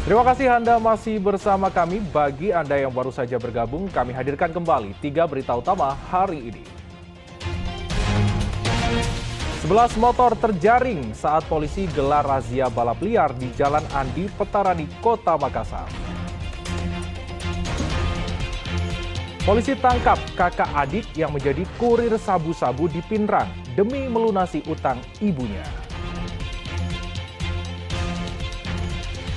Terima kasih Anda masih bersama kami. Bagi Anda yang baru saja bergabung, kami hadirkan kembali 3 berita utama hari ini. 11 motor terjaring saat polisi gelar razia balap liar di Jalan Andi Petarani, Kota Makassar. Polisi tangkap kakak adik yang menjadi kurir sabu-sabu di Pinrang demi melunasi utang ibunya.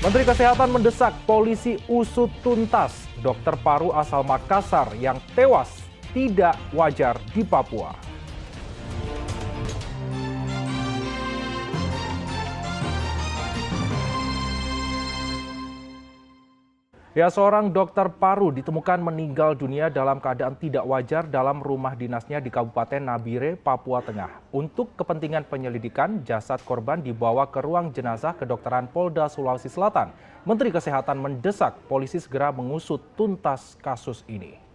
Menteri Kesehatan mendesak polisi usut tuntas dokter paru asal Makassar yang tewas tidak wajar di Papua. Seorang dokter paru ditemukan meninggal dunia dalam keadaan tidak wajar dalam rumah dinasnya di Kabupaten Nabire, Papua Tengah. Untuk kepentingan penyelidikan, jasad korban dibawa ke ruang jenazah kedokteran Polda Sulawesi Selatan. Menteri Kesehatan mendesak polisi segera mengusut tuntas kasus ini.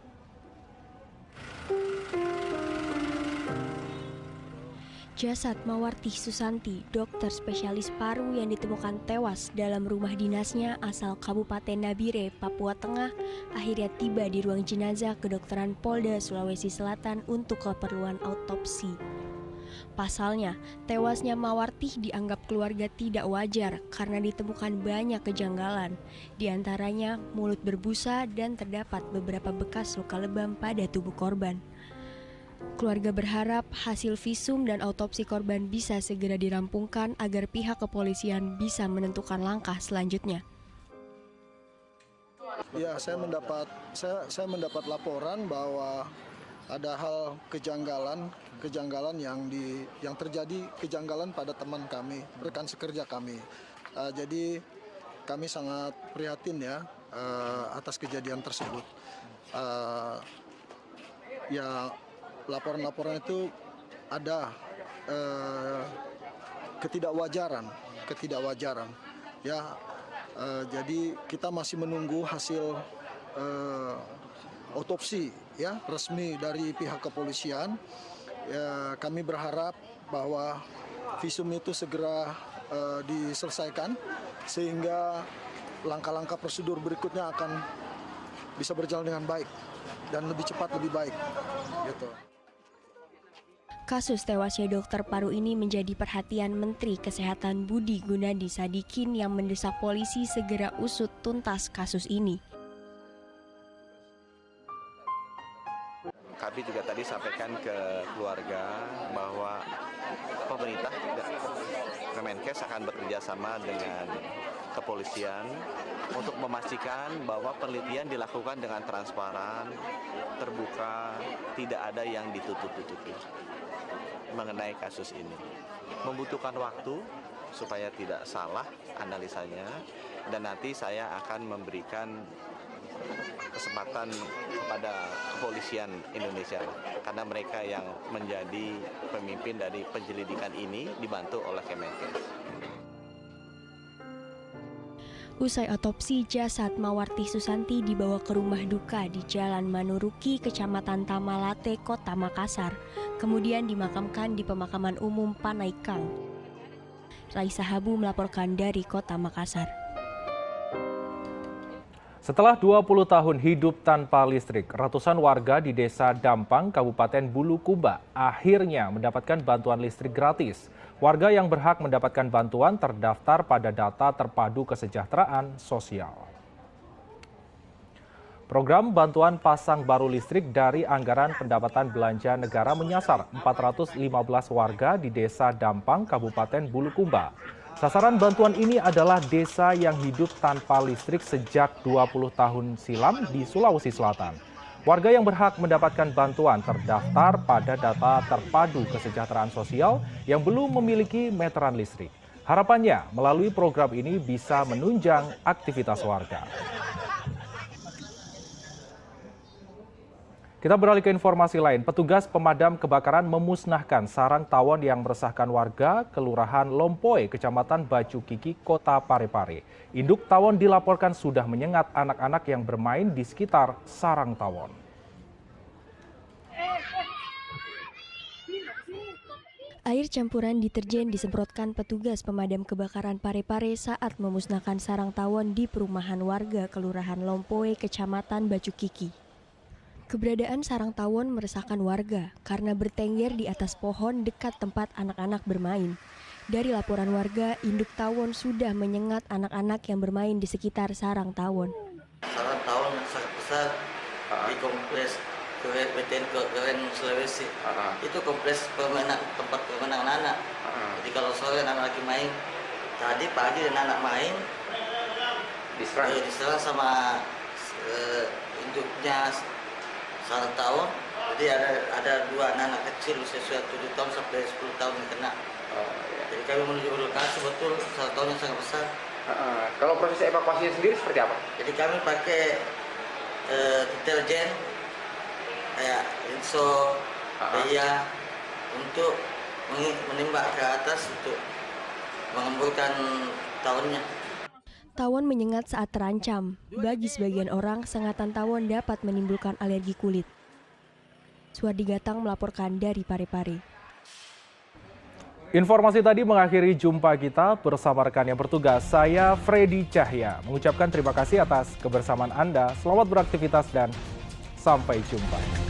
Jasad Mawarti Susanti, dokter spesialis paru yang ditemukan tewas dalam rumah dinasnya asal Kabupaten Nabire, Papua Tengah, akhirnya tiba di ruang jenazah kedokteran Polda Sulawesi Selatan untuk keperluan autopsi. Pasalnya, tewasnya Mawarti dianggap keluarga tidak wajar karena ditemukan banyak kejanggalan, di antaranya mulut berbusa dan terdapat beberapa bekas luka lebam pada tubuh korban. Keluarga berharap hasil visum dan autopsi korban bisa segera dirampungkan agar pihak kepolisian bisa menentukan langkah selanjutnya. Ya, saya mendapat laporan bahwa ada hal kejanggalan yang terjadi kejanggalan pada teman kami, rekan sekerja kami. Jadi kami sangat prihatin ya atas kejadian tersebut. Laporan-laporan itu ada ketidakwajaran. Ya, jadi kita masih menunggu hasil autopsi ya resmi dari pihak kepolisian. Ya, kami berharap bahwa visum itu segera diselesaikan sehingga langkah-langkah prosedur berikutnya akan bisa berjalan dengan baik dan lebih cepat lebih baik gitu. Kasus tewasnya dokter paru ini menjadi perhatian Menteri Kesehatan Budi Gunadi Sadikin yang mendesak polisi segera usut tuntas kasus ini. Kami juga tadi sampaikan ke keluarga bahwa pemerintah Kemenkes akan bekerja sama dengan kepolisian untuk memastikan bahwa penelitian dilakukan dengan transparan, terbuka, tidak ada yang ditutup-tutupi mengenai kasus ini. Membutuhkan waktu supaya tidak salah analisanya, dan nanti saya akan memberikan kesempatan kepada kepolisian Indonesia karena mereka yang menjadi pemimpin dari penyelidikan ini dibantu oleh Kemenkes. Usai otopsi, jasad Mawarti Susanti dibawa ke rumah duka di Jalan Manuruki, Kecamatan Tamalate, Kota Makassar. Kemudian dimakamkan di Pemakaman Umum Panaikang. Raisa Habu melaporkan dari Kota Makassar. Setelah 20 tahun hidup tanpa listrik, ratusan warga di Desa Dampang, Kabupaten Bulukumba akhirnya mendapatkan bantuan listrik gratis. Warga yang berhak mendapatkan bantuan terdaftar pada data terpadu kesejahteraan sosial. Program bantuan pasang baru listrik dari anggaran pendapatan belanja negara menyasar 415 warga di Desa Dampang, Kabupaten Bulukumba. Sasaran bantuan ini adalah desa yang hidup tanpa listrik sejak 20 tahun silam di Sulawesi Selatan. Warga yang berhak mendapatkan bantuan terdaftar pada data terpadu kesejahteraan sosial yang belum memiliki meteran listrik. Harapannya melalui program ini bisa menunjang aktivitas warga. Kita beralih ke informasi lain. Petugas pemadam kebakaran memusnahkan sarang tawon yang meresahkan warga Kelurahan Lompoe, Kecamatan Baju Kiki, Kota Parepare. Induk tawon dilaporkan sudah menyengat anak-anak yang bermain di sekitar sarang tawon. Air campuran deterjen disemprotkan petugas pemadam kebakaran Parepare saat memusnahkan sarang tawon di perumahan warga Kelurahan Lompoe, Kecamatan Bacukiki. Keberadaan sarang tawon meresahkan warga karena bertengger di atas pohon dekat tempat anak-anak bermain. Dari laporan warga, induk tawon sudah menyengat anak-anak yang bermain di sekitar sarang tawon. Sarang tawon sangat besar di kompleks BTN Keren Sulawesi. Itu kompleks tempat permainan anak. Jadi kalau sore anak lagi main, tadi pagi dan anak main diserang sama induknya sarang tawon. Jadi ada dua anak kecil usia 7 tahun sampai 10 tahun yang kena. Jadi kami menuju ke lokasi, betul sarang tawonnya sangat besar. Kalau proses evakuasinya sendiri seperti apa? Jadi kami pakai deterjen kayak Rinso, Beya untuk menembak ke atas untuk mengemburkan tawonnya. Tawon menyengat saat terancam. Bagi sebagian orang, sengatan tawon dapat menimbulkan alergi kulit. Suwardi Gatang melaporkan dari Parepare. Informasi tadi mengakhiri jumpa kita bersama rekan yang bertugas. Saya Freddy Cahya mengucapkan terima kasih atas kebersamaan Anda. Selamat beraktivitas dan sampai jumpa.